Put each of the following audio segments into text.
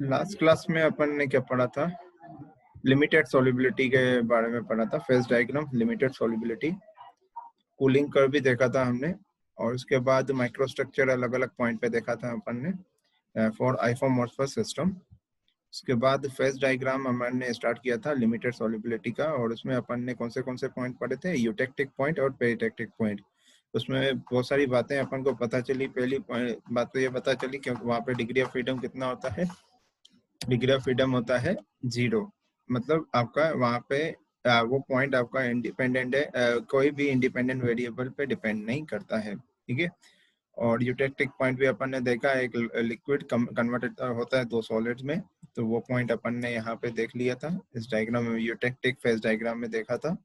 Last class में अपन ने क्या पढ़ा था, लिमिटेड सॉल्युबिलिटी के बारे में पढ़ा था, phase diagram, limited solubility, cooling curve भी देखा था हमने, और उसके बाद माइक्रोस्ट्रक्चर अलग अलग पॉइंट पे देखा था अपन ने फॉर आइसोमॉर्फस सिस्टम। उसके बाद फेज डायग्राम अपन ने स्टार्ट किया था लिमिटेड सॉल्युबिलिटी का, और उसमें अपन ने कौन से पॉइंट पढ़े थे, यूटेक्टिक पॉइंट और पेरिटेक्टिक पॉइंट। उसमें बहुत सारी बातें अपन को पता चली। पहली बात तो ये पता चली कि वहाँ पे डिग्री ऑफ फ्रीडम कितना होता है, डिग्री ऑफ फ्रीडम होता है 0। मतलब आपका वहाँ पे वो पॉइंट आपका इंडिपेंडेंट है, कोई भी इंडिपेंडेंट वेरिएबल पे डिपेंड नहीं करता है, ठीक है। और यूटेक्टिक पॉइंट भी अपन ने देखा, एक लिक्विड कन्वर्टेड होता है दो सॉलिड्स में, तो वो पॉइंट अपन ने यहाँ पे देख लिया था इस डायग्राम में, यूटेक्टिक फेज डायग्राम में देखा था।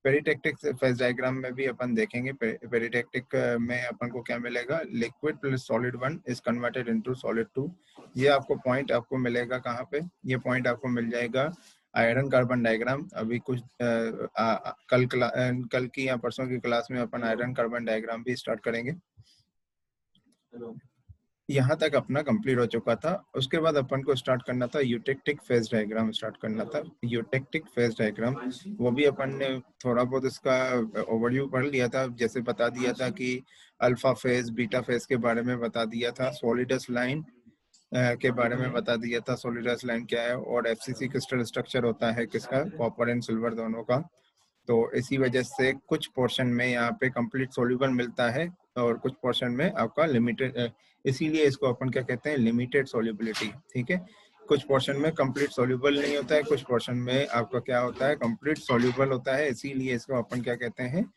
पेरिटेक्टिक फेज डायग्राम में भी अपन देखेंगे। पेरिटेक्टिक में अपन को क्या मिलेगा, liquid plus solid 1 is converted into solid 2। ये आपको पॉइंट आपको मिलेगा कहाँ पे, ये पॉइंट आपको मिल जाएगा आयरन कार्बन डायग्राम। अभी कुछ कल की या परसों की क्लास में अपन आयरन कार्बन डायग्राम भी स्टार्ट करेंगे। यहाँ तक अपना कंप्लीट हो चुका था। उसके बाद अपन को स्टार्ट करना था यूटेक्टिक फेज डायग्राम स्टार्ट करना था। यूटेक्टिक फेज डायग्राम वो भी अपन ने थोड़ा बहुत इसका ओवरव्यू पढ़ लिया था, जैसे बता दिया था कि अल्फा फेज बीटा फेज के बारे में बता दिया था, सॉलिडस लाइन के बारे में बता दिया था, सॉलिडस लाइन क्या है, और एफसीसी क्रिस्टल स्ट्रक्चर होता है किसका, कॉपर एंड सिल्वर दोनों का। तो इसी वजह से कुछ पोर्शन में यहाँ पे कंप्लीट सोल्यूबल मिलता है और कुछ पोर्शन में आपका लिमिटेड, इसीलिए इसको अपन क्या कहते हैं, लिमिटेड सोल्यूबिलिटी, ठीक है। कुछ पोर्शन में कंप्लीट सोल्यूबल नहीं होता है, कुछ पोर्शन में आपका क्या होता है, कंप्लीट सोल्यूबल होता है, इसीलिए इसको अपन क्या कहते हैं,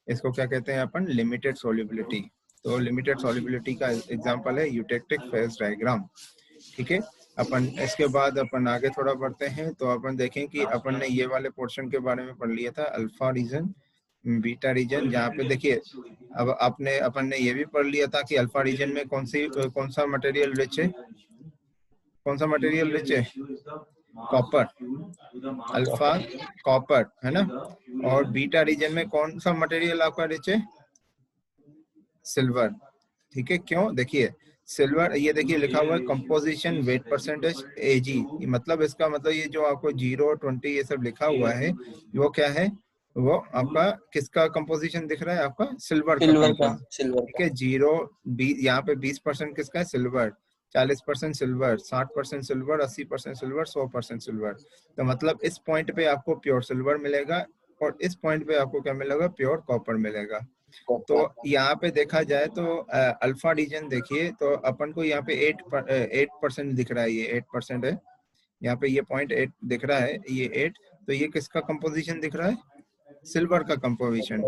इसको क्या कहते हैं अपन, लिमिटेड सोल्यूबिलिटी। तो लिमिटेड सोल्यूबिलिटी का एग्जांपल है यूटेक्टिक फेज डायग्राम, ठीक है। अपन इसके बाद अपन आगे थोड़ा बढ़ते हैं, तो अपन देखें कि अपन ने ये वाले पोर्शन के बारे में पढ़ लिया था, अल्फा रीजन बीटा रीजन, जहाँ पे देखिए अब अपन ने ये भी पढ़ लिया था कि अल्फा रीजन में कौन सा मटेरियल रिच है, कौन सा मटेरियल रिच है, कॉपर, अल्फा कॉपर है ना। और बीटा रीजन में कौन सा मटेरियल आपका रिच है, सिल्वर, ठीक है। क्यों, देखिए सिल्वर, ये देखिए लिखा हुआ है कंपोजिशन वेट परसेंटेज एजी, मतलब इसका मतलब ये जो आपको 0 20 ये सब लिखा हुआ है वो क्या है, वो आपका किसका कंपोजिशन दिख रहा है, आपका सिल्वर का कंपोजिशन, ठीक है। 0 यहाँ पे 20% किसका है, silver, 40% silver, 60% silver, 80% silver, 100% silver. तो मतलब इस पॉइंट पे आपको प्योर सिल्वर मिलेगा और इस पॉइंट पे आपको क्या मिलेगा, प्योर कॉपर मिलेगा। तो यहाँ पे देखा जाए तो अल्फा रीजन देखिए, तो अपन को यहाँ पे 8% दिख रहा है, ये 8% है यहाँ पे, ये 0.8 दिख रहा है, ये 8, तो ये किसका कंपोजिशन दिख रहा है, सिल्वर का कंपोजिशन।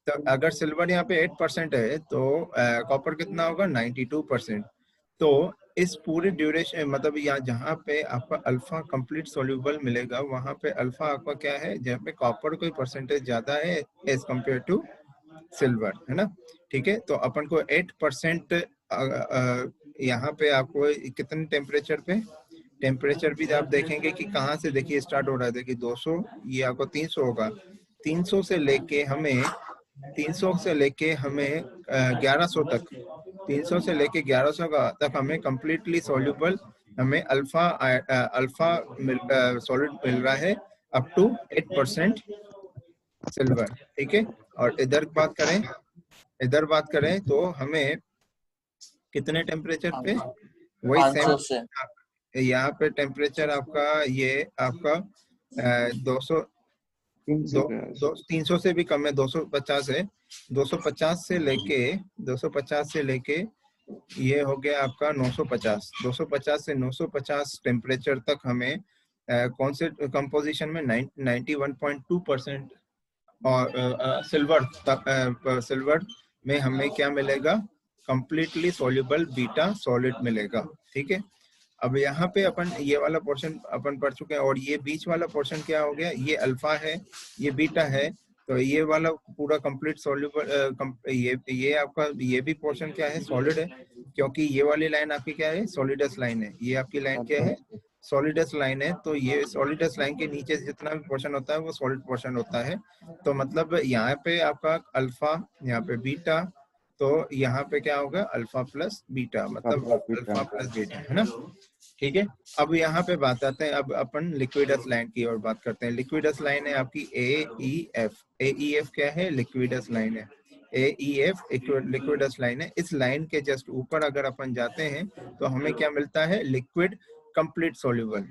तो अगर सिल्वर यहाँ पे 8% है तो कॉपर कितना होगा, 92%। तो इस पूरे ड्यूरेशन, मतलब यहाँ जहाँ पे आपका अल्फा कंप्लीट सोल्यूबल मिलेगा, वहां पे अल्फा आपका क्या है, जहाँ पे कॉपर कोई परसेंटेज ज्यादा है एज कम्पेयर टू सिल्वर, है ना, ठीक है। तो अपन को 8% यहाँ पे आपको कितने टेम्परेचर पे, टेम्परेचर भी आप देखेंगे कि कहाँ से देखिए स्टार्ट हो रहा है, देखिए 200, ये आपको 300 होगा, 300 से लेके हमें 1100 तक, 300 से लेके 1100 तक हमें कंप्लीटली सॉल्यूबल, हमें अल्फा सॉलिड मिल रहा है अप टू 8% सिल्वर, ठीक है। और इधर बात करें तो हमें कितने टेम्परेचर पे, वही सेम, यहाँ पे टेम्परेचर आपका ये आपका 200 300 से भी कम है, 250 है, 250 से लेके ये हो गया आपका 950, 250 से 950 टेम्परेचर तक हमें कौन से कंपोजिशन में 91.2% और सिल्वर में हमें क्या मिलेगा, कंप्लीटली सॉल्युबल बीटा सॉलिड मिलेगा, ठीक है। अब यहाँ पे अपन ये वाला पोर्शन अपन पढ़ चुके हैं, और ये बीच वाला पोर्शन क्या हो गया, ये अल्फा है, ये बीटा है, तो ये वाला पूरा कंप्लीट सॉल्युबल, ये आपका ये भी पोर्शन क्या है, सॉलिड है, क्योंकि ये वाली लाइन आपकी क्या है, सॉलिडस लाइन है, ये आपकी लाइन क्या है, सॉलिडस लाइन है। तो ये सॉलिडस लाइन के नीचे जितना भी पोर्शन होता है वो सॉलिड पोर्शन होता है। तो मतलब यहाँ पे आपका अल्फा, यहाँ पे बीटा, तो यहाँ पे क्या होगा, अल्फा प्लस बीटा, मतलब अल्फा प्लस बीटा, है ना, ठीक है। अब यहाँ पे बात आते हैं, अब अपन लिक्विडस लाइन की ओर बात करते हैं। लिक्विडस लाइन है आपकी AEF। AEF क्या है? लिक्विडस लाइन है। AEF लिक्विडस लाइन है। इस लाइन के जस्ट ऊपर अगर अपन जाते हैं तो हमें क्या मिलता है? Liquid complete soluble.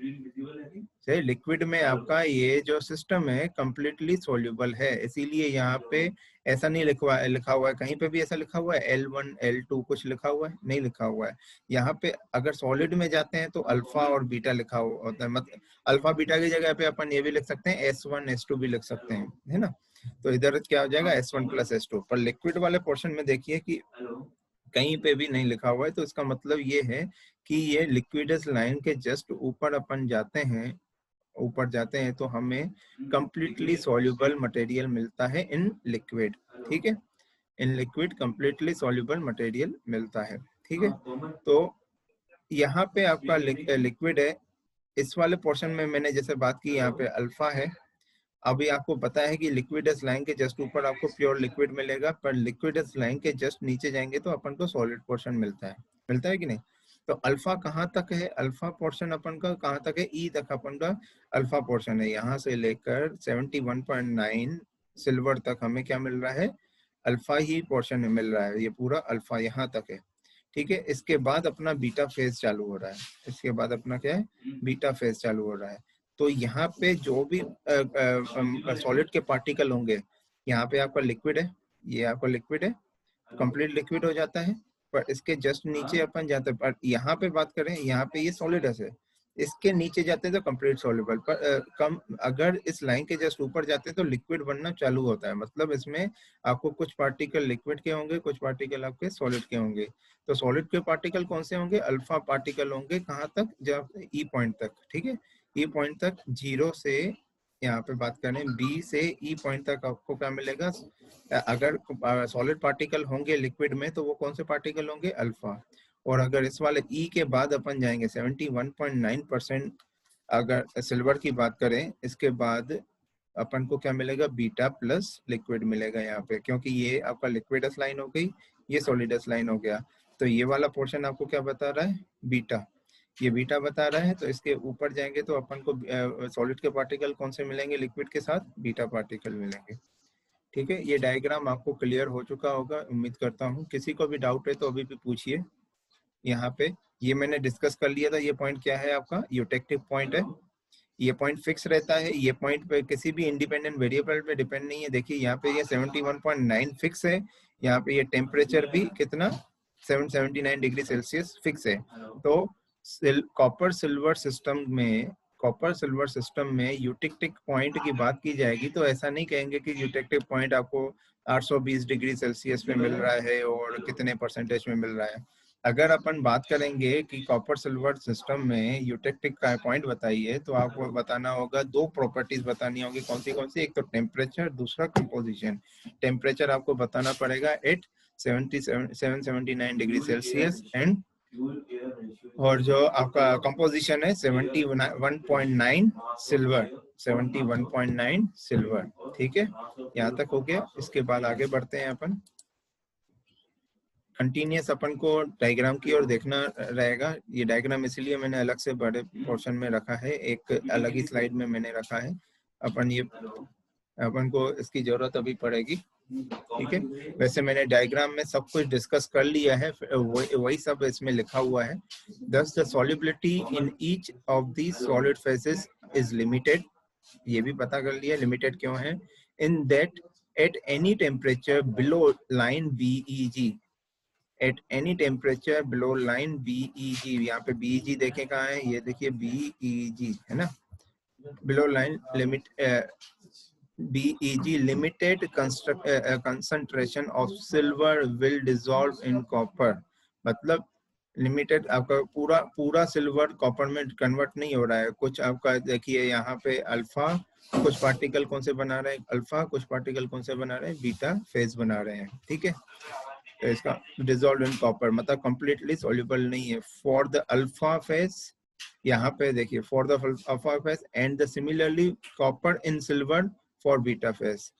लिक्विड में आपका ये जो सिस्टम है कंप्लीटली सोल्यूबल है, इसीलिए यहाँ पे ऐसा नहीं लिखा हुआ है, कहीं पे भी ऐसा लिखा हुआ है L1 L2 कुछ लिखा हुआ है? नहीं लिखा हुआ है। यहाँ पे अगर सॉलिड में जाते हैं तो अल्फा और बीटा लिखा होता है, मतलब अल्फा बीटा की जगह पे अपन ये भी लिख सकते हैं S1 S2 भी लिख सकते हैं, है ना। तो इधर क्या हो जाएगा? S1 + S2। पर लिक्विड वाले पोर्शन में देखिए कि कहीं पे भी नहीं लिखा हुआ है, तो इसका मतलब ये है कि ये लिक्विडस लाइन के जस्ट ऊपर अपन जाते हैं, ऊपर जाते हैं तो हमें कंप्लीटली सॉल्युबल मटेरियल मिलता है इन लिक्विड। ठीक है, in liquid completely soluble material मिलता है। ठीक है, तो यहाँ पे आपका लिक्विड है। इस वाले पोर्शन में मैंने जैसे बात की, यहाँ पे अल्फा है। अभी आपको पता है कि लिक्विडस लाइन के जस्ट ऊपर आपको प्योर लिक्विड मिलेगा, पर लिक्विडस लाइन के जस्ट नीचे जाएंगे तो अपन को सॉलिड पोर्शन मिलता है कि नहीं। तो अल्फा कहाँ तक है? अल्फा पोर्शन अपन का कहाँ तक है? ई तक अपन का अल्फा पोर्शन है। यहाँ से लेकर 71.9 सिल्वर तक हमें क्या मिल रहा है? अल्फा ही पोर्शन में मिल रहा है। ये पूरा अल्फा यहाँ तक है। ठीक है, इसके बाद अपना बीटा फेज चालू हो रहा है। इसके बाद अपना क्या है? बीटा फेज चालू हो रहा है। तो यहाँ पे जो भी सॉलिड के पार्टिकल होंगे, यहाँ पे आपका लिक्विड है, ये आपका लिक्विड है, कंप्लीट लिक्विड हो जाता है। पर इसके जस्ट नीचे अपन जाते हैं, पर यहाँ पे बात करें, यहाँ पे ये सॉलिडस है, इसके नीचे जाते हैं तो कंप्लीट सॉल्युबल। पर कम अगर इस लाइन के जस्ट ऊपर जाते हैं तो लिक्विड बनना चालू होता है, मतलब इसमें आपको कुछ पार्टिकल लिक्विड के होंगे, कुछ पार्टिकल आपके सॉलिड के होंगे। तो सॉलिड के पार्टिकल कौन से होंगे? अल्फा पार्टिकल होंगे। कहाँ तक? जब ई पॉइंट तक। ठीक है, ई पॉइंट तक, 0 से यहाँ पे बात करें बी से ई पॉइंट तक आपको क्या मिलेगा? अगर सॉलिड पार्टिकल होंगे लिक्विड में तो वो कौन से पार्टिकल होंगे? अल्फा। और अगर इस वाले ई के बाद अपन जाएंगे 71.9% अगर सिल्वर की बात करें, इसके बाद अपन को क्या मिलेगा? बीटा प्लस लिक्विड मिलेगा यहाँ पे, क्योंकि ये आपका लिक्विडस लाइन हो गई, ये सॉलिडस लाइन हो गया। तो ये वाला पोर्शन आपको क्या बता रहा है? बीटा। ये बीटा बता रहा है। तो इसके ऊपर जाएंगे तो अपन को सॉलिड के पार्टिकल कौन से मिलेंगे? लिक्विड के साथ बीटा पार्टिकल मिलेंगे। ठीक है, ये डायग्राम आपको क्लियर हो चुका होगा उम्मीद करता हूँ। किसी को भी डाउट है तो अभी भी पूछिए। यहाँ पे ये मैंने डिस्कस कर लिया था। ये पॉइंट क्या है आपका? यूटेक्टिव पॉइंट है। ये पॉइंट फिक्स रहता है। ये पॉइंट पे किसी भी इंडिपेंडेंट वेरिएबल पे डिपेंड नहीं है। देखिए यहाँ पे ये 71.9 फिक्स है। यहाँ पे ये टेम्परेचर भी कितना? 779 डिग्री सेल्सियस फिक्स है। तो कॉपर सिल्वर सिस्टम में यूटेक्टिक पॉइंट की बात की जाएगी तो ऐसा नहीं कहेंगे कि यूटेक्टिक पॉइंट आपको 820 डिग्री सेल्सियस में मिल रहा है और कितने परसेंटेज में मिल रहा है। अगर अपन बात करेंगे कि कॉपर सिल्वर सिस्टम में यूटेक्टिक का पॉइंट बताइए तो आपको बताना होगा, दो प्रॉपर्टीज बतानी होगी। कौन सी? एक तो टेम्परेचर, दूसरा कंपोजिशन। टेम्परेचर आपको बताना पड़ेगा एट 779 डिग्री सेल्सियस एंड, और जो आपका कंपोजिशन है 71.9 सिल्वर। 71.9 सिल्वर। ठीक है, यहाँ तक हो गया। इसके बाद आगे बढ़ते हैं अपन। कंटिन्यूस अपन को डायग्राम की ओर देखना रहेगा। ये डायग्राम इसलिए मैंने अलग से बड़े पोर्शन में रखा है, एक अलग ही स्लाइड में मैंने रखा है। अपन को इसकी जरूरत अभी पड़ेगी। ठीक है, वैसे मैंने डायग्राम में सब कुछ डिस्कस कर लिया है, वही सब इसमें लिखा हुआ है। Thus the solubility in each of these solid phases is limited। ये भी पता कर लिया लिमिटेड क्यों है। In that at any temperature below line BEG, at any temperature below line BEG, यहाँ पे BEG देखें कहाँ है? ये देखिए BEG है ना, below line limit BEG limited concentration of silver will dissolve in copper। मतलब लिमिटेड, आपका पूरा सिल्वर कॉपर में कन्वर्ट नहीं हो रहा है। कुछ आपका देखिए यहाँ पे अल्फा, कुछ पार्टिकल कौन से बना रहे हैं? अल्फा। कुछ पार्टिकल कौन से बना रहे हैं? बीटा फेज बना रहे हैं। ठीक है, तो इसका डिसॉल्व इन कॉपर मतलब कंप्लीटली सॉल्युबल नहीं है। फॉर द अल्फा फेज, यहाँ पे देखिए for the alpha phase and the similarly copper in silver for beta phase.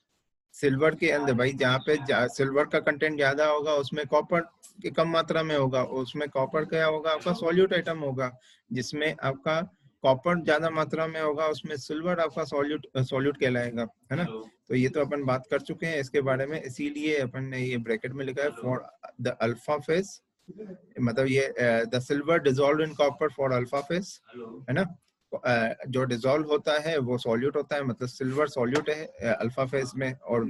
Silver के अंदर भाई जहाँ पे सिल्वर का कंटेंट ज्यादा होगा उसमें कॉपर की कम मात्रा में होगा, उसमें कॉपर क्या होगा आपका सॉल्यूट आइटम होगा। जिसमें आपका कॉपर ज्यादा मात्रा में होगा उसमें सिल्वर आपका सॉल्यूट सॉल्यूट कहलाएगा, है ना। तो ये तो अपन बात कर चुके हैं इसके बारे में, इसीलिए अपन ने ये ब्रैकेट में लिखा है फॉर द अल्फा फेज, मतलब ये the silver dissolve in copper for alpha phase, है ना। जो डिजोल्व होता है वो सॉल्यूट होता है, मतलब सिल्वर सॉल्यूट है अल्फा फेज में, और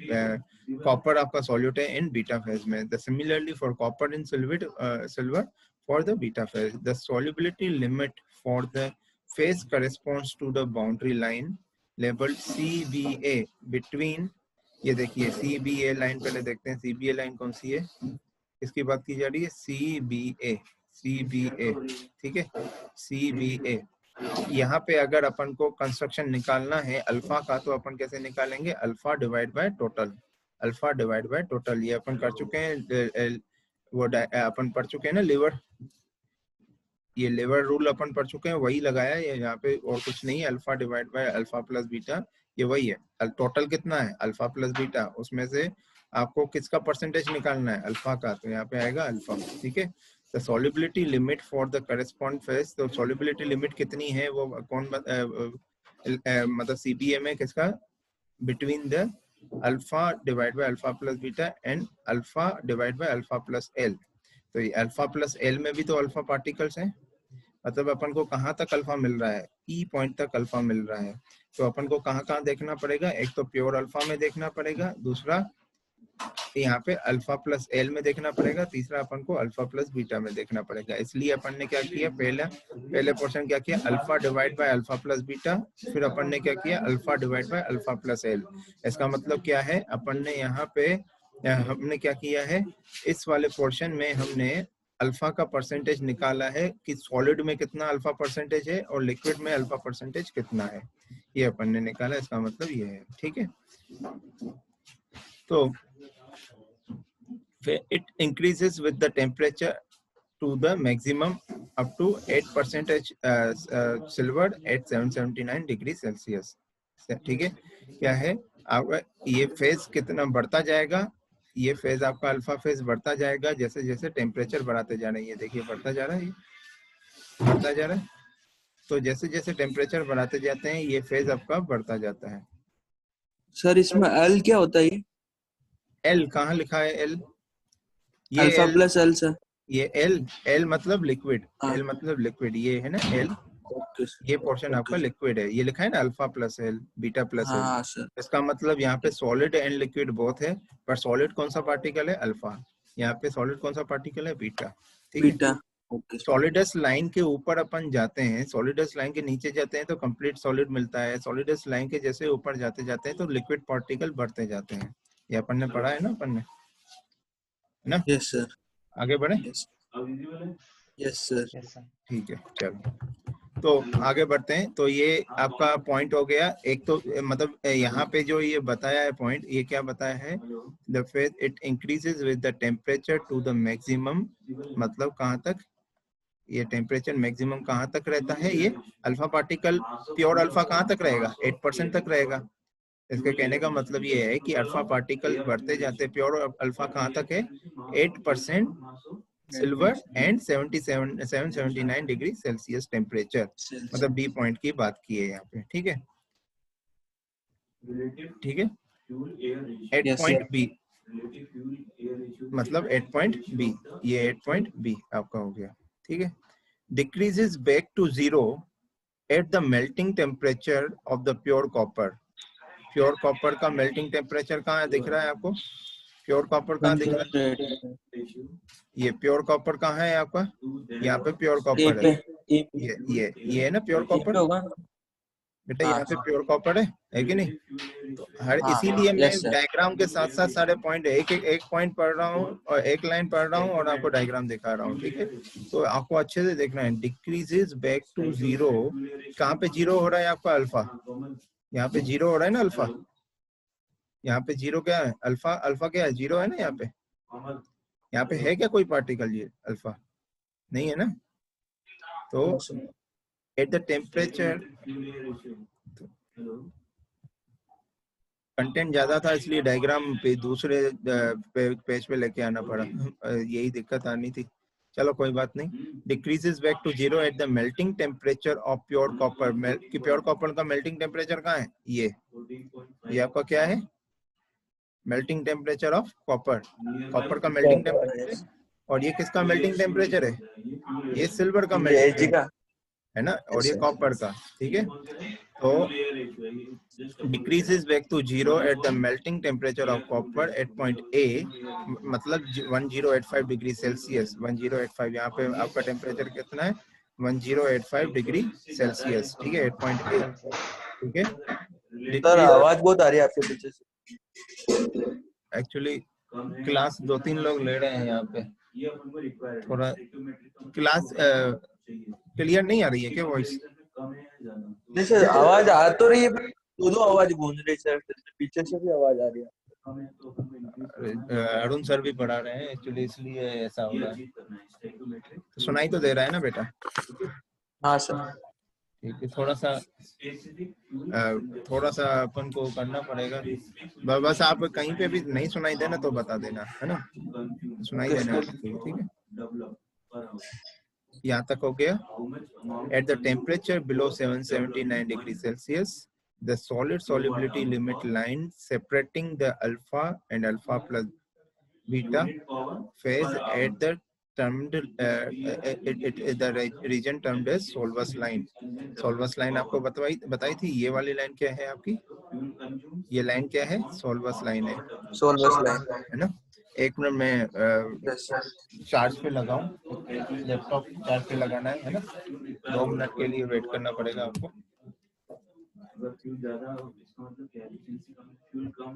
कॉपर आपका सॉल्यूट है इन बीटा फेज में। The similarly for copper in silver for the beta phase, the solubility limit for the phase corresponds to the boundary line labelled CBA between, ये देखिए CBA line पहले देखते हैं, CBA line कौन सी है, इसकी बात की जा रही है CBA, CBA, ठीक है, CBA। यहाँ पे अगर अपन को कंस्ट्रक्शन निकालना है अल्फा का तो अपन कैसे निकालेंगे, alpha divide by total, alpha divide by total, ये अपन कर चुके हैं, वो अपन पढ़ चुके हैं ना लीवर, ये लीवर रूल अपन पढ़ चुके हैं, वही लगाया है यहाँ पे, और कुछ नहीं है। Alpha divide by alpha plus beta, ये वही है। टोटल कितना है अल्फा प्लस बीटा, उसमें से आपको किसका परसेंटेज निकालना है, अल्फा का, तो यहाँ पे आएगा अल्फा, ठीक है। The solubility limit for the correspond phase, तो solubility लिमिट कितनी है वो कौन मतलब CBA में किसका, between the alpha divide by alpha plus beta and alpha divide by alpha plus L. तो ये अल्फा प्लस एल में भी तो अल्फा पार्टिकल्स हैं, मतलब अपन को कहाँ तक अल्फा मिल रहा है, ई पॉइंट तक अल्फा मिल रहा है। तो अपन को कहाँ कहाँ देखना पड़ेगा, एक तो प्योर अल्फा में देखना पड़ेगा, दूसरा यहाँ पे अल्फा प्लस एल में देखना पड़ेगा, तीसरा अपन को अल्फा प्लस बीटा में देखना पड़ेगा। इसलिए अपन ने क्या किया, पहले पोर्शन क्या किया, alpha divide by alpha plus beta, फिर अपन ने क्या किया, alpha divide by alpha plus L. इसका मतलब क्या है, अपन ने यहाँ पे हमने क्या किया है, इस वाले पोर्शन में हमने अल्फा का परसेंटेज निकाला है कि सॉलिड में कितना अल्फा परसेंटेज है और लिक्विड में अल्फा परसेंटेज कितना है, ये अपन ने निकाला। इसका मतलब ये है, ठीक है। तो it increases with the temperature to the maximum up to 8% silver at 779 degree Celsius, ठीक है। क्या है आपका ये फेज कितना बढ़ता जाएगा, ये फेज आपका अल्फा फेज बढ़ता जाएगा जैसे जैसे टेम्परेचर बढ़ाते जा रहे हैं, ये देखिए बढ़ता जा रहा है, ये बढ़ता जा रहा है। तो जैसे जैसे टेम्परेचर बढ़ाते जाते हैं ये फेज आपका बढ़ता जाता है। सर इसमें एल क्या होता है, एल कहाँ लिखा है, एल ये alpha L, plus L sir, ये एल, एल मतलब लिक्विड, एल मतलब लिक्विड, ये है ना एल, ओके ये पोर्शन आपका ओके लिक्विड है, ये लिखा है ना alpha plus L beta plus L. हाँ सर, इसका मतलब यहाँ पे सॉलिड एंड लिक्विड बोथ है, पर सॉलिड कौन सा पार्टिकल है, अल्फा। यहाँ पे सॉलिड कौन सा पार्टिकल है, बीटा, ठीक है। Beta, okay. सॉलिडस लाइन के ऊपर अपन जाते हैं, सॉलिडस लाइन के नीचे जाते हैं तो कंप्लीट सॉलिड मिलता है, सॉलिडस लाइन के जैसे ऊपर जाते जाते हैं तो लिक्विड पार्टिकल बढ़ते जाते हैं। ये अपन ने पढ़ा है ना, अपन ने, ना। यस सर, आगे बढ़े, यस यस सर, ठीक है चलो। तो आगे बढ़ते हैं, तो ये आपका पॉइंट हो गया एक, तो मतलब यहाँ पे जो ये बताया है पॉइंट, ये क्या बताया है, the phase it increases with the temperature to the maximum, मतलब कहाँ तक, ये टेम्परेचर मैक्सिमम कहाँ तक रहता है, ये अल्फा पार्टिकल प्योर अल्फा कहाँ तक रहेगा, 8% तक रहेगा। इसके कहने का मतलब ये है कि अल्फा पार्टिकल बढ़ते जाते, प्योर अल्फा कहाँ तक है, 8% silver and 779 degree Celsius temperature, मतलब बी पॉइंट की बात की है यहाँ पे, ठीक है, ठीक है। 8.B मतलब 8.B, ये 8.B आपका हो गया, ठीक है। Decreases back to zero at the melting temperature of the pure copper. Pure copper का मेल्टिंग टेम्परेचर कहाँ दिख रहा है आपको, प्योर कॉपर कहाँ दिख रहा है, ये प्योर कॉपर कहाँ है आपका, यहाँ पे प्योर कॉपर है, ये है ना प्योर कॉपर बेटा, यहाँ पे प्योर कॉपर है कि नहीं। तो हर इसीलिए मैं डायग्राम के साथ साथ सारे पॉइंट एक पॉइंट पढ़ रहा हूँ और एक लाइन पढ़ रहा हूँ और आपको डायग्राम दिखा रहा हूँ, ठीक है। तो आपको अच्छे से देखना है, डिक्रीजेस बैक टू जीरो, कहाँ पे जीरो हो रहा है आपका अल्फा, यहाँ पे जीरो हो रहा है ना अल्फा, यहाँ पे जीरो क्या है, अल्फा, अल्फा क्या है, जीरो है ना यहाँ पे, यहाँ पे है क्या कोई पार्टिकल, ये अल्फा नहीं है ना। तो एट द टेम्परेचर, कंटेंट ज्यादा था इसलिए डायग्राम पे दूसरे पेज पे लेके आना पड़ा, यही दिक्कत आनी थी। चलो कोई बात नहीं। Decreases back to zero at the melting temperature of pure copper. कि प्योर कॉपर का मेल्टिंग टेम्परेचर कहाँ है? ये आपका क्या है? Melting temperature of copper. Copper का मेल्टिंग टेम्परेचर। और ये किसका मेल्टिंग टेम्परेचर है? ये सिल्वर का मेल्टिंग का है ना, और ये कॉपर का। ठीक है, तो decreases back to zero at the melting temperature of copper at point A, मतलब 1085 डिग्री सेल्सियस। 1085 यहाँ पे आपका टेम्परेचर कितना है? 1085 डिग्री सेल्सियस। ठीक है, 8.8। ठीक है, सर आवाज बहुत आ रही है आपके पीछे से। एक्चुअली क्लास 2-3 लोग ले रहे हैं यहाँ पे, थोड़ा क्लास क्लियर नहीं आ रही है क्या वॉइस? नहीं सर, आवाज आ तो रही है, दो आवाज गूंज रही है सर, पीछे से भी आवाज आ रही है। अरुण सर भी पढ़ा रहे हैं एक्चुअली, इसलिए ऐसा हो रहा है। तो सुनाई तो दे रहा है ना बेटा? हाँ सर। ठीक है, थोड़ा सा अपन को करना पड़ेगा। बस आप कहीं पे भी नहीं सुनाई देना तो बता देना, है ना? सुनाई देना, ठीक है। यहाँ तक हो गया। At the temperature below 779 degree Celsius, the solid solubility limit line separating the alpha and alpha plus beta phase at the termed the region termed as Solvus line. Solvus line आपको बताई थी। ये वाली लाइन क्या है आपकी? ये line क्या है? Solvus line है। Solvus line है ना? एक मिनट में चार्ज पे लगाऊं, लैपटॉप चार्ज पे लगाना है ना? 2 मिनट के लिए वेट करना पड़ेगा आपको। अगर फ्यूल ज्यादा इसका मतलब क्या है? एफिशिएंसी कम, फ्यूल कम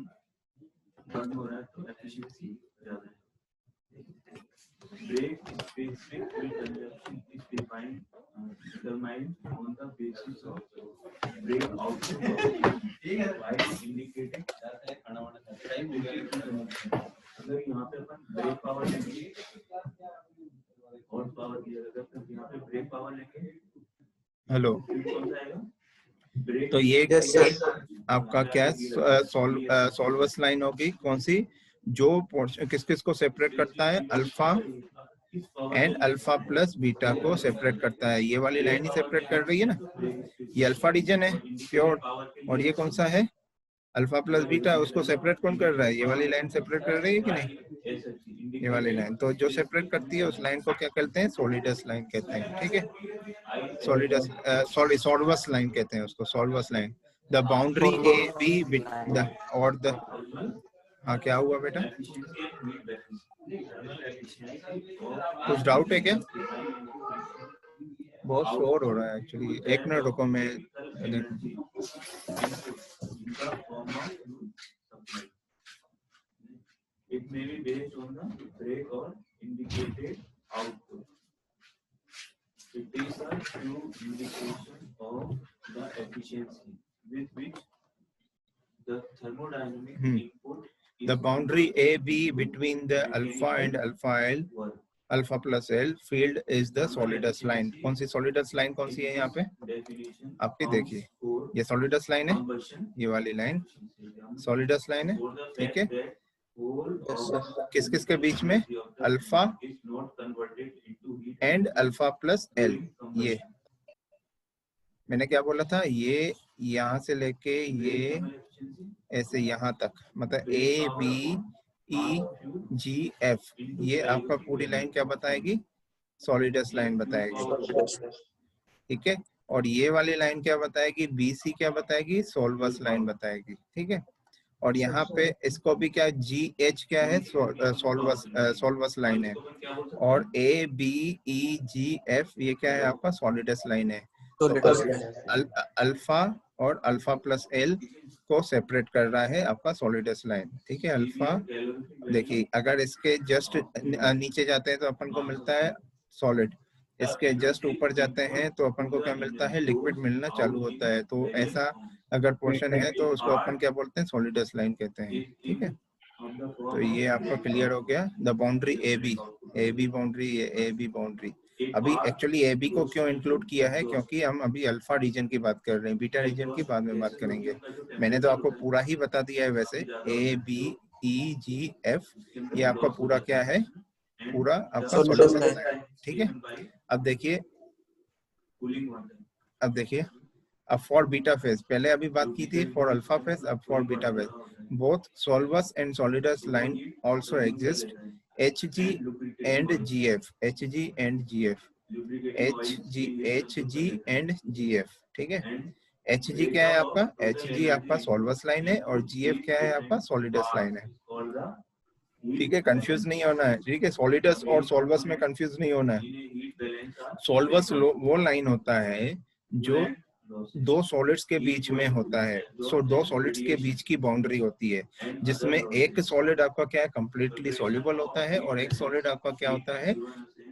बर्न हो रहा है तो एफिशिएंसी ज्यादा है। Brake specific fuel consumption is determined on the basis of brake output. ठीक है भाई, इंडिकेटिंग जाता है खाना वाना खाते टाइम हो गया। अगर यहाँ पे अपन ब्रेक पावर लेंगे और पावर दिया जाएगा, तो यहाँ पे ब्रेक पावर लेंगे। हेलो, कौन सा आएगा? तो ये आपका क्या है? सॉल्वस लाइन होगी कौन सी? जो किस किस को सेपरेट करता है? Alpha and alpha plus beta को सेपरेट करता है। ये वाली लाइन ही सेपरेट कर रही है ना। ये अल्फा रीजन है प्योर, और ये कौन सा है? Alpha plus beta. उसको सेपरेट कौन कर रहा है? ये वाली लाइन सेपरेट कर रही है कि नहीं? ये वाली लाइन। तो जो सेपरेट करती है उस लाइन को क्या कहते हैं? सॉलिडस लाइन कहते हैं। ठीक है, सॉलिडस सॉल्वस लाइन कहते हैं उसको, solvus line. The boundary A B और द, हाँ क्या हुआ बेटा? कुछ डाउट है क्या? बहुत शोर हो रहा है एक्चुअली। एक मिनट रुको, मैं It may be based on the break or indicated output. It is a true indication of the efficiency with which the thermodynamic input. The boundary AB between the alpha and alpha L, alpha plus L field is the solidus line. कौन सी solidus line कौन सी है यहाँ पे? आपकी देखिए, ये solidus line है, ये वाली लाइन solidus line है। ठीक है, किस किस के बीच में? Alpha and alpha plus L. ये मैंने क्या बोला था? ये यहाँ से लेके ये ऐसे यहाँ तक, मतलब A B E ji F, ये आपका पूरी लाइन क्या बताएगी? सॉलिडस लाइन बताएगी। ठीक है, और ये वाली लाइन क्या बताएगी? बी सी क्या बताएगी? सॉल्वस लाइन बताएगी। ठीक है, और यहाँ पे इसको भी क्या, जी एच क्या है? सॉल्वस लाइन है। और A B E ji F ये क्या है? आपका सॉलिडस लाइन है। तो अल्फा और अल्फा प्लस एल को सेपरेट कर रहा है आपका सॉलिडस लाइन। ठीक है, अल्फा देखिए, अगर इसके जस्ट नीचे जाते हैं तो अपन को मिलता है सॉलिड, इसके जस्ट ऊपर जाते हैं तो अपन को क्या मिलता है? लिक्विड मिलना चालू होता है। तो ऐसा अगर पोर्शन है तो उसको अपन क्या बोलते हैं? सॉलिडस लाइन कहते हैं। ठीक है, तो ये आपका क्लियर हो गया। The boundary A B boundary, A B boundary, अभी एक्चुअली ए बी को क्यों इंक्लूड किया है, क्योंकि हम अभी अल्फा रीजन की बात कर रहे हैं, बीटा रीजन की बाद में बात करेंगे। मैंने तो आपको पूरा ही बता दिया है वैसे, A B E ji F, ये आपका पूरा क्या है, पूरा आपका Solidus सॉलिडस line। है, ठीक है। अब देखिए, अब फॉर बीटा फेज, पहले अभी बात की थी फॉर अल्फा फेज, अब for beta phase, both solvus and solidus line also exist, HG and GF, HG and GF, HG and GF, ठीक है। HG क्या है आपका, HG आपका सोल्वस लाइन है और GF क्या है आपका सॉलिडस लाइन है, ठीक है। कंफ्यूज नहीं होना है, ठीक है। सॉलिडस और सोल्वस में कंफ्यूज नहीं होना है। सोल्वस वो लाइन होता है जो दो सॉलिड्स के बीच में होता है, दो सॉलिड्स के बीच की बाउंड्री होती है, जिसमें एक सॉलिड आपका क्या है, कंप्लीटली सॉल्युबल होता है और एक सॉलिड आपका क्या होता है,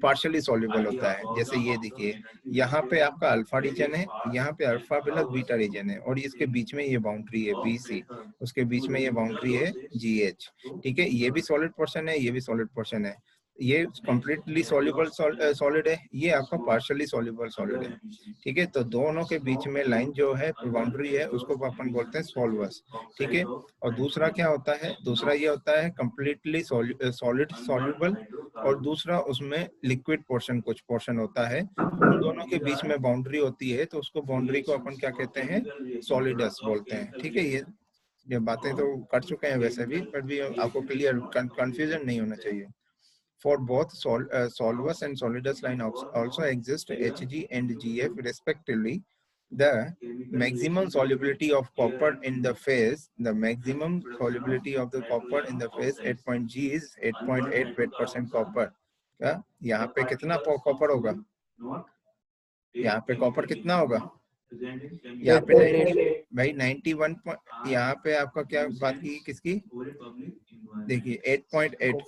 पार्शियली सॉल्युबल होता है। जैसे ये देखिए, यहाँ पे आपका अल्फा रीजन है, यहाँ पे अल्फा प्लस बीटा रीजन है और इसके बीच में ये बाउंड्री है BC, उसके बीच में ये बाउंड्री है GH, ठीक है। ये भी सॉलिड पोर्शन है, ये भी सॉलिड पोर्शन है, ये कंप्लीटली सॉल्युबल सॉलिड है, ये आपका पार्शियली सॉल्युबल सॉलिड है, ठीक है। तो दोनों के बीच में लाइन जो है, बाउंड्री है, उसको अपन बोलते हैं सॉल्वस, ठीक है। और दूसरा क्या होता है, दूसरा ये होता है कंप्लीटली सॉलिड सॉल्युबल, और दूसरा उसमें लिक्विड पोर्शन, कुछ पोर्शन होता है, उन दोनों के बीच में बाउंड्री होती है, तो उसको बाउंड्री को अपन क्या कहते हैं, सॉलिडस बोलते हैं, ठीक है। ये बातें तो कर चुके हैं वैसे भी, पर भी आपको क्लियर, कंफ्यूजन नहीं होना चाहिए। For both solvus and solidus line also exist Hg and Gf respectively. The maximum solubility of copper in the phase, the maximum solubility of the copper in the phase at point G is 8.8 weight% copper. क्या यहाँ पे कितना copper होगा, यहाँ पे copper कितना होगा, यहाँ पे 90 भाई 91, यहाँ पे आपका क्या बात की किसकी, देखिए 8.8,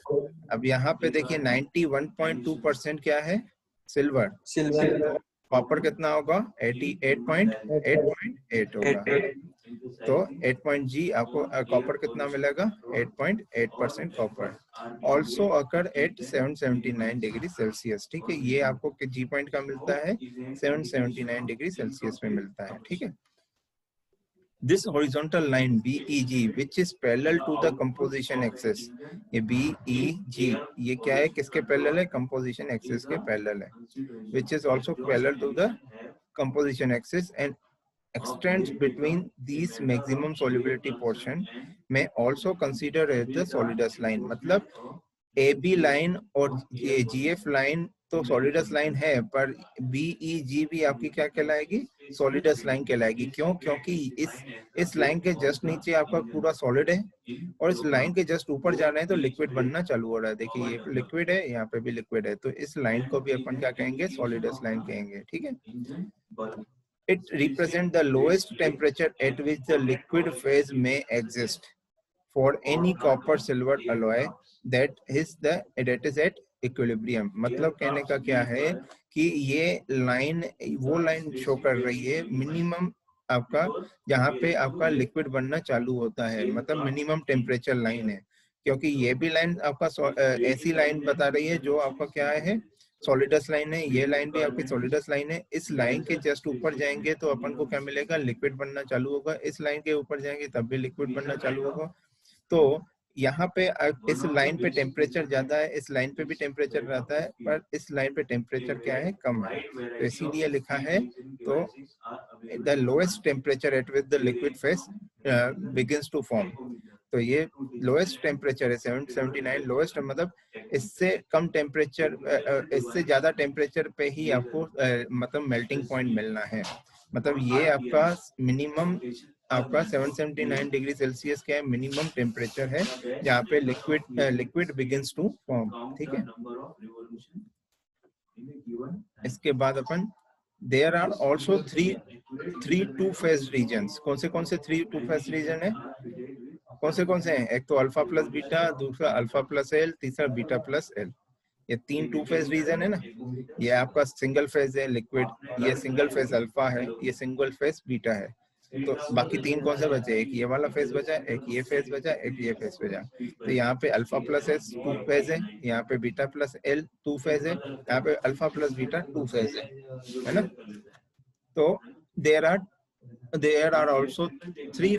अब यहाँ पे देखिए 91.2% क्या है, सिल्वर, सिल्वर। कॉपर कितना होगा, 88.8 होगा, तो 8.G आपको कॉपर कितना मिलेगा, 8.8% copper, also occur at 779 degree Celsius, ठीक है। ये आपको जी पॉइंट का मिलता है 779 डिग्री सेल्सियस में मिलता है, ठीक है। This horizontal line BEG, which is parallel to the composition axis, ये BEG ये क्या है, किसके पैरेलल है, composition axis के पैरेलल है, which is also parallel to the composition axis and extends between these maximum solubility portion may also consider as the solidus line। मतलब AB line और GF लाइन तो सॉलिडस लाइन है, पर BEG भी आपकी क्या कहलाएगी, सॉलिडस लाइन कहलाएगी। क्यों, क्योंकि इस लाइन के जस्ट नीचे आपका पूरा सॉलिड है और इस लाइन के जस्ट ऊपर जा रहे हैं तो लिक्विड बनना चालू हो रहा है, देखिए ये लिक्विड है, यहाँ पे भी लिक्विड है, तो इस लाइन को भी अपन क्या कहेंगे, सॉलिडस लाइन कहेंगे, ठीक है। It represents the lowest temperature at which the liquid phase may exist for any copper silver alloy that is at equilibrium। मतलब कहने का क्या है कि ये लाइन, वो लाइन शो कर रही है मिनिमम आपका, जहाँ पे आपका लिक्विड बनना चालू होता है, मतलब मिनिमम टेम्परेचर लाइन है, क्योंकि ये भी लाइन आपका ऐसी लाइन बता रही है जो आपका क्या है, सॉलिडस लाइन है, ये लाइन भी आपकी सॉलिडस लाइन है। इस लाइन के जस्ट ऊपर जाएंगे तो अपन को क्या मिलेगा, लिक्विड बनना चालू होगा, इस लाइन के ऊपर जाएंगे तब भी लिक्विड बनना चालू होगा। तो यहाँ पे इस लाइन पे टेम्परेचर ज्यादा है, इस लाइन पे भी टेम्परेचर रहता है, पर इस लाइन पे टेम्परेचर क्या है, कम है, तो इसीलिए लिखा है, तो the lowest temperature at which the liquid phase begins to form, तो ये लोएस्ट टेम्परेचर है 779, लोएस्ट मतलब इससे कम टेम्परेचर, इससे ज्यादा टेम्परेचर पे ही आपको मतलब मेल्टिंग पॉइंट मिलना है, मतलब ये आपका मिनिमम, आपका 779 डिग्री सेल्सियस क्या है, मिनिमम टेम्परेचर है जहाँ पे लिक्विड बिगिंस टू फॉर्म, ठीक है। इसके बाद अपन there are also three two phase regions. कौन से थ्री टू फेज रीजन है, कौन से हैं, एक तो अल्फा प्लस बीटा, दूसरा अल्फा प्लस एल, तीसरा बीटा प्लस एल, ये तीन टू फेज रीजन है ना। ये आपका सिंगल फेज है लिक्विड, ये सिंगल फेज अल्फा है, ये सिंगल फेज बीटा है। तो बाकी तीन कौन से बचे, एक ये वाला फेज बचा, एक ये फेज बचा, एक ये फेज बचा। तो यहाँ पे अल्फा प्लस एस 2 फेज है, यहाँ पे बीटा प्लस एल 2 फेज है, यहाँ पे अल्फा प्लस बीटा 2 फेज है ना। तो there are also three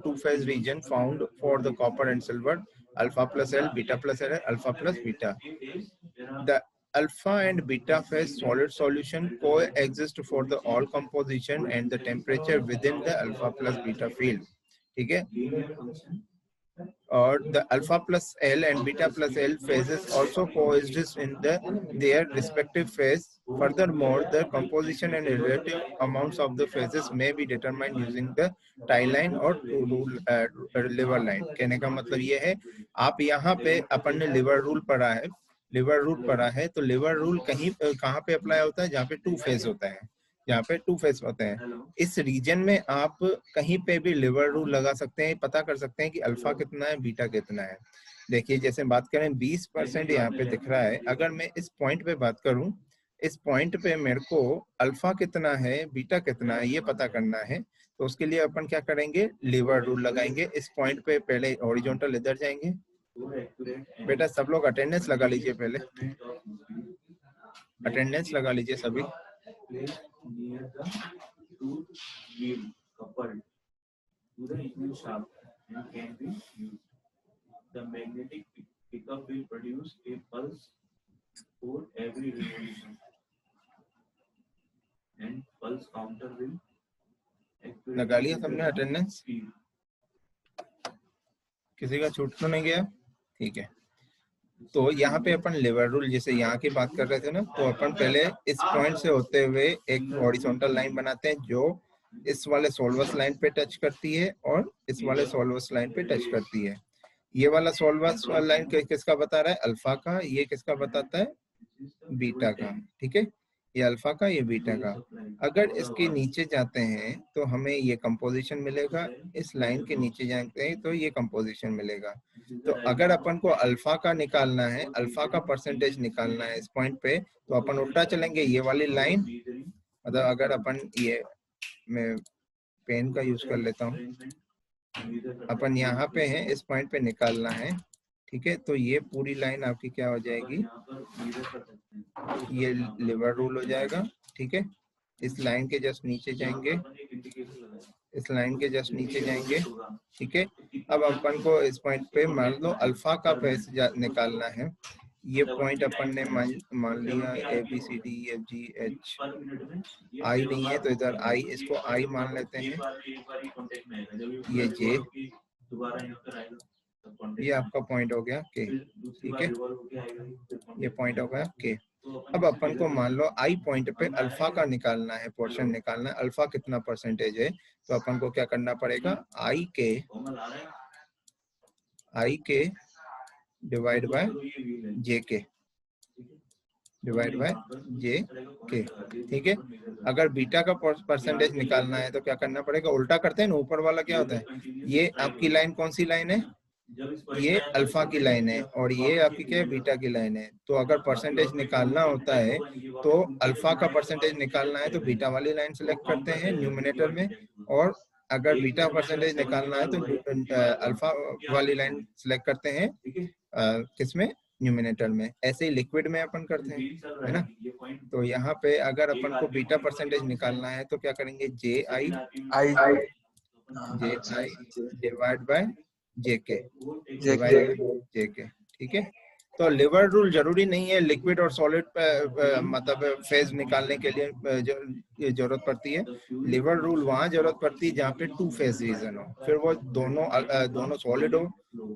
two-phase region found for the copper and silver: alpha plus L, beta plus L, alpha plus beta. The alpha and beta phase solid solution coexist for the all composition and the temperature within the alpha plus beta field. ठीक है, or the alpha plus L and beta plus L phases also coexist in their respective phase. Furthermore, the composition and relative amounts of the phases may be determined using the tie line or liver line. कहने का मतलब ये है, आप यहाँ पे अपन ने liver rule पढ़ा है, लिवर रूल पढ़ा है, तो लिवर रूल कहीं कहाँ पे अप्लाई होता है, जहाँ पे टू फेज होता है, जहाँ पे टू फेज होते हैं। इस रीजन में आप कहीं पे भी लिवर रूल लगा सकते हैं, पता कर सकते हैं कि अल्फा कितना है, बीटा कितना है। देखिए जैसे बात करें 20% यहाँ पे दिख रहा है, अगर मैं इस पॉइंट पे बात करूं, इस पॉइंट पे मेरे को अल्फा कितना है, बीटा कितना है, ये पता करना है। तो उसके लिए अपन क्या करेंगे, लिवर रूल लगाएंगे। इस पॉइंट पे पहले हॉरिजॉन्टल इधर जाएंगे। बेटा सब लोग अटेंडेंस लगा लीजिए, पहले अटेंडेंस लगा लीजिए सभी। Near the tooth wheel coupled to the engine shaft and can be used. The magnetic pickup will produce a pulse for every revolution, and pulse counter will. लगा लिया सबने अटेंडेंस? किसी का छूट तो नहीं गया? ठीक है। तो यहाँ पे अपन लिवर रूल, जैसे यहाँ की बात कर रहे थे ना, तो अपन पहले इस पॉइंट से होते हुए एक हॉरिजॉन्टल लाइन बनाते हैं जो इस वाले सोल्वस लाइन पे टच करती है और इस वाले सोल्वस लाइन पे टच करती है। ये वाला सोल्वस लाइन किसका बता रहा है, अल्फा का, ये किसका बताता है, बीटा का। ठीक है, ये अल्फा का, ये बीटा का। अगर इसके नीचे जाते हैं तो हमें ये कंपोजिशन मिलेगा, इस लाइन के नीचे जाते हैं तो ये कंपोजिशन मिलेगा। तो अगर अपन को अल्फा का निकालना है, अल्फा का परसेंटेज निकालना है इस पॉइंट पे, तो अपन उल्टा चलेंगे, ये वाली लाइन, मतलब अगर अपन ये, मैं पेन का यूज कर लेता हूँ, अपन यहाँ पे हैं, इस पॉइंट पे निकालना है। ठीक है, तो ये पूरी लाइन आपकी क्या हो जाएगी, ये लिवर रूल हो जाएगा। ठीक है, इस लाइन के जस्ट नीचे जाएंगे, इस लाइन के जस्ट नीचे जाएंगे। ठीक है, अब अपन को इस पॉइंट पे मान लो अल्फा का फेस निकालना है। ये पॉइंट अपन ने मान लिया A B C D F G H, I नहीं है तो इधर आई, इसको आई मान लेते हैं। ये जे, ये आपका पॉइंट हो गया के। ठीक है, ये पॉइंट हो गया के। अब अपन को मान लो आई पॉइंट पे अल्फा का निकालना है, पोर्शन निकालना है, अल्फा कितना परसेंटेज है, तो अपन को क्या करना पड़ेगा, आई के डिवाइड बाय जे के, डिवाइड बाय जे के। ठीक है, अगर बीटा का परसेंटेज निकालना है तो क्या करना पड़ेगा, उल्टा करते हैं ना, ऊपर वाला क्या होता है, ये आपकी लाइन कौन सी लाइन है, ये अल्फा की लाइन है, और ये आपकी क्या है, बीटा की लाइन है। तो अगर परसेंटेज निकालना होता है तो अल्फा का परसेंटेज निकालना है तो बीटा वाली लाइन सेलेक्ट करते हैं न्यूमिनेटर में, और अगर बीटा परसेंटेज निकालना है तो अल्फा वाली लाइन सेलेक्ट करते हैं किसमें, न्यूमिनेटर में। ऐसे ही लिक्विड में अपन करते हैं, है ना। तो यहाँ पे अगर अपन को बीटा परसेंटेज निकालना है तो क्या करेंगे, जे आई डिवाइड बाय जेके, जेके। ठीक है, तो लिवर रूल जरूरी नहीं है, लिक्विड और सॉलिड मतलब फेज निकालने के लिए जरूरत पड़ती है। लिवर रूल वहां जरूरत पड़ती है जहाँ पे टू फेज रीजन हो, फिर वो दोनों सॉलिड हो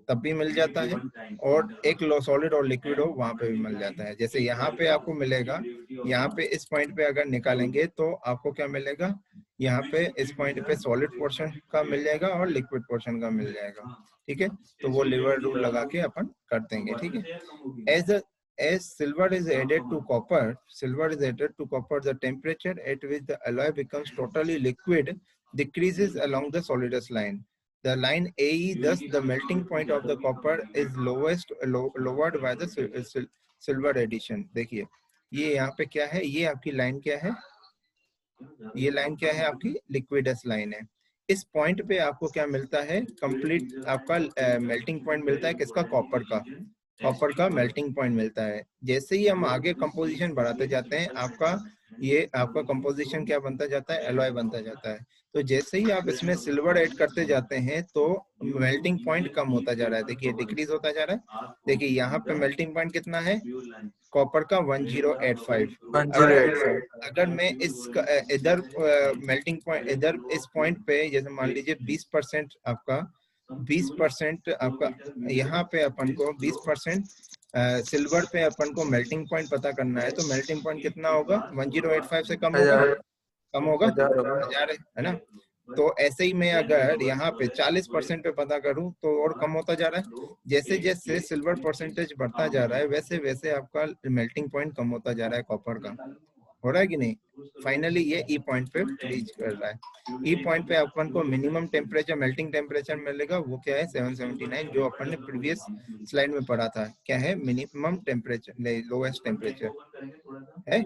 तब भी मिल जाता है, और एक लो सॉलिड और लिक्विड हो वहां पे भी मिल जाता है। जैसे यहाँ पे आपको मिलेगा, यहाँ पे इस पॉइंट पे अगर निकालेंगे तो आपको क्या मिलेगा, यहाँ पे इस पॉइंट पे सॉलिड पोर्शन का मिल जाएगा और लिक्विड पोर्शन का मिल जाएगा। ठीक है, तो वो लिवर रूल लगा के अपन कर देंगे। ठीक है, as silver is added to copper, the temperature at which the alloy becomes totally liquid decreases along the solidus line. The line AE, thus the melting point of the copper is lowered by the silver addition. देखिए ये यहाँ पे क्या है, ये आपकी line क्या है, ये लाइन क्या है आपकी, लिक्विडस लाइन है। इस पॉइंट पे आपको क्या मिलता है, कंप्लीट आपका मेल्टिंग पॉइंट मिलता है, किसका, कॉपर का मेल्टिंग पॉइंट मिलता है। जैसे ही हम आगे कंपोजिशन बढ़ाते जाते हैं, आपका कंपोजिशन क्या बनता जाता है, एलॉय बनता जाता है। तो जैसे ही आप इसमें सिल्वर ऐड करते जाते हैं तो मेल्टिंग पॉइंट कम होता जा रहा है। देखिए डिक्रीज होता जा रहा है। देखिए यहाँ पे मेल्टिंग पॉइंट कितना है कॉपर का, 1085। 1085। अगर मैं इधर मेल्टिंग पॉइंट, इधर इस पॉइंट पे जैसे मान लीजिए 20% आपका, 20% आपका, यहाँ पे अपन को 20% सिल्वर पे अपन को मेल्टिंग पॉइंट पता करना है। तो मेल्टिंग पॉइंट कितना होगा, 1085 से कम होगा, 1000 होगा। 1000 है ना। तो ऐसे ही मैं अगर यहाँ पे 40% पे पता करूं तो और कम होता जा रहा है। जैसे जैसे सिल्वर परसेंटेज बढ़ता जा रहा है वैसे वैसे आपका मेल्टिंग पॉइंट कम होता जा रहा है कॉपर का। हो रहा है कि नहीं। फाइनली ये ई पॉइंट पे रीच कर रहा है। ई पॉइंट पे अपन को मिनिमम टेम्परेचर, मेल्टिंग टेम्परेचर मिलेगा, वो क्या है 779, जो अपन ने प्रीवियस स्लाइड में पढ़ा था। क्या है मिनिमम टेम्परेचर, लोएस्ट टेम्परेचर है,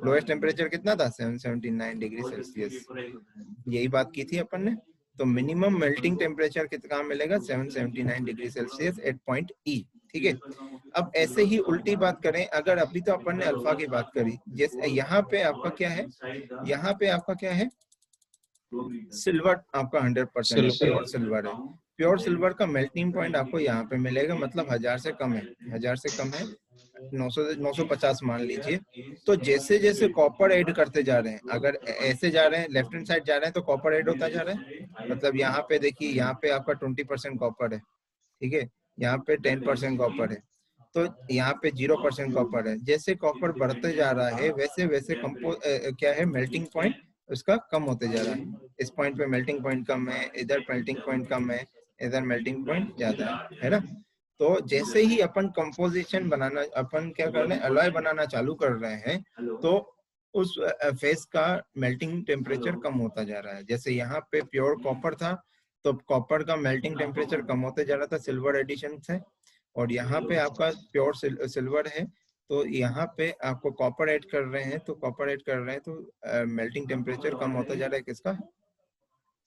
लोएस्ट टेम्परेचर कितना था 779 डिग्री सेल्सियस, यही बात की थी अपन ने। तो मिनिमम मेल्टिंग टेम्परेचर कितना मिलेगा 779 डिग्री सेल्सियस एट पॉइंट ई। ठीक है। अब ऐसे ही उल्टी बात करें, अगर अभी तो अपन ने अल्फा की बात करी, जैसे यहाँ पे आपका क्या है, यहाँ पे आपका क्या है, सिल्वर आपका 100% है, प्योर सिल्वर है। प्योर सिल्वर का मेल्टिंग पॉइंट आपको यहाँ पे मिलेगा, मतलब 1000 से कम है, 1000 से कम है, 950 मान लीजिए। तो जैसे जैसे कॉपर ऐड करते जा रहे हैं, अगर ऐसे जा रहे हैं, लेफ्ट हैंड साइड जा रहे हैं, तो कॉपर ऐड होता जा रहा है। मतलब यहाँ पे देखिए, यहाँ पे आपका 20% कॉपर है, ठीक है, यहाँ पे 10% कॉपर है, तो यहाँ पे 0% कॉपर है। जैसे कॉपर बढ़ते जा रहा है वैसे वैसे क्या है, मेल्टिंग पॉइंट उसका कम होते जा रहा है। इस पॉइंट पे मेल्टिंग पॉइंट कम है, इधर मेल्टिंग पॉइंट कम है, इधर मेल्टिंग पॉइंट ज्यादा है ना। तो जैसे ही अपन कंपोजिशन बनाना, अपन क्या कर रहे हैं, अलॉय बनाना चालू कर रहे हैं, तो उस फेस का मेल्टिंग टेम्परेचर कम होता जा रहा है। जैसे यहाँ पे प्योर कॉपर था, तो कॉपर का मेल्टिंग टेम्परेचर कम होते जा रहा था सिल्वर एडिशन से। और यहाँ पे आपका प्योर सिल्वर है, तो यहाँ पे आपको कॉपर ऐड कर रहे हैं, तो कॉपर ऐड कर रहे हैं तो मेल्टिंग टेम्परेचर कम होता जा रहा है, किसका,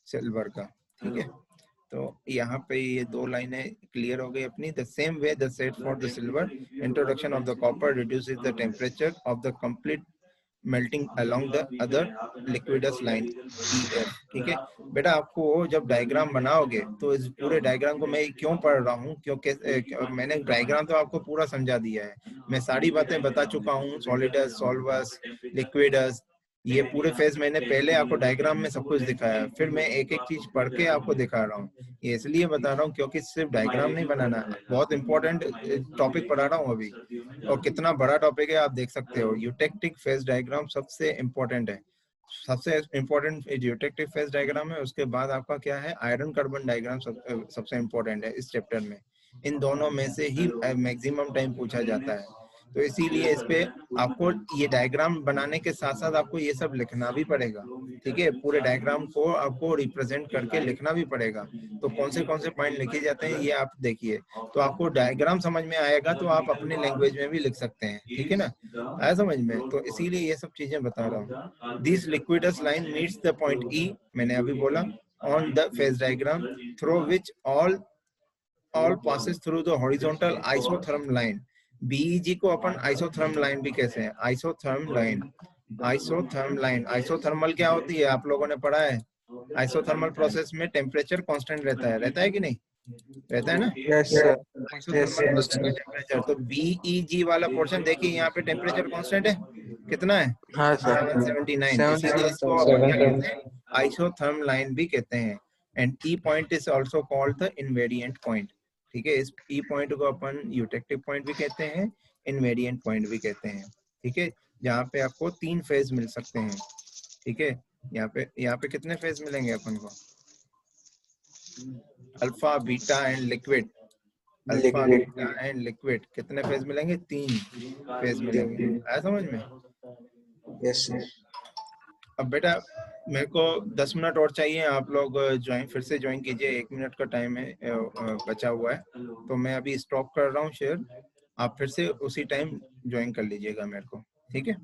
सिल्वर का। ठीक है। तो यहाँ पे ये दो लाइनें क्लियर हो गई अपनी। The same way the set for the silver, introduction of the copper reduces the temperature of the complete melting along the other liquids line EF। ठीक है बेटा, आपको जब डायग्राम बनाओगे तो इस पूरे डायग्राम को मैं क्यों पढ़ रहा हूँ, क्योंकि मैंने डायग्राम तो आपको पूरा समझा दिया है, मैं सारी बातें बता चुका हूँ, सॉलिडस, सॉल्वस, लिक्विडस, ये पूरे फेज मैंने पहले आपको डायग्राम में सब कुछ दिखाया, फिर मैं एक एक चीज पढ़ के आपको दिखा रहा हूँ। ये इसलिए बता रहा हूँ क्योंकि सिर्फ डायग्राम नहीं बनाना, बहुत इंपॉर्टेंट टॉपिक पढ़ा रहा हूँ अभी, और कितना बड़ा टॉपिक है आप देख सकते हो। यूटेक्टिक फेज डायग्राम सबसे इम्पोर्टेंट है, सबसे इम्पोर्टेंट यूटेक्टिक फेज डायग्राम है। उसके बाद आपका क्या है, आयरन कार्बन डायग्राम सबसे इम्पोर्टेंट है इस चैप्टर में। इन दोनों में से ही मैक्सिमम टाइम पूछा जाता है, तो इसीलिए इस पे आपको ये डायग्राम बनाने के साथ साथ आपको ये सब लिखना भी पड़ेगा। ठीक है, पूरे डायग्राम को आपको रिप्रेजेंट करके लिखना भी पड़ेगा। तो कौन से पॉइंट लिखे जाते हैं ये आप देखिए, तो आपको डायग्राम समझ में आएगा तो आप अपने लैंग्वेज में भी लिख सकते हैं। ठीक है ना, आया समझ में। तो इसीलिए ये सब चीजें बता रहा हूँ। This liquids line meets the point E, मैंने अभी बोला, on the phase diagram through which all passes through the horizontal isotherm line। BEG को अपन आइसोथर्म लाइन भी कहते हैं, isotherm line, isotherm line. Isothermal क्या होती है, आप लोगों ने पढ़ा है, आइसोथर्मल प्रोसेस में टेम्परेचर कांस्टेंट रहता है कि नहीं, रहता है ना। Yes sir. Yes isothermal process में टेम्परेचर, तो BEG वाला पोर्शन देखिए, यहाँ पे टेम्परेचर कांस्टेंट है, कितना है, हाँ सर। 779। इसीलिए इसको अपन क्या कहते हैं, आइसोथर्म लाइन भी कहते हैं। And E point is also called the invariant point. ठीक है, इस ई पॉइंट को अपन यूटेक्टिव पॉइंट भी कहते हैं, इनवेरिएंट पॉइंट भी कहते हैं। ठीक है, जहाँ पे आपको 3 फेज मिल सकते हैं। ठीक है, यहाँ पे कितने फेज मिलेंगे अपन को, alpha, beta and liquid. Alpha, beta and liquid कितने फेज मिलेंगे, 3 फेज मिलेंगे। आया समझ में। Yes sir. अब बेटा मेरे को 10 मिनट और चाहिए, आप लोग फिर से ज्वाइन कीजिए, 1 मिनट का टाइम है बचा हुआ है, तो मैं अभी स्टॉप कर रहा हूँ शेयर, आप फिर से उसी टाइम ज्वाइन कर लीजिएगा मेरे को। ठीक है।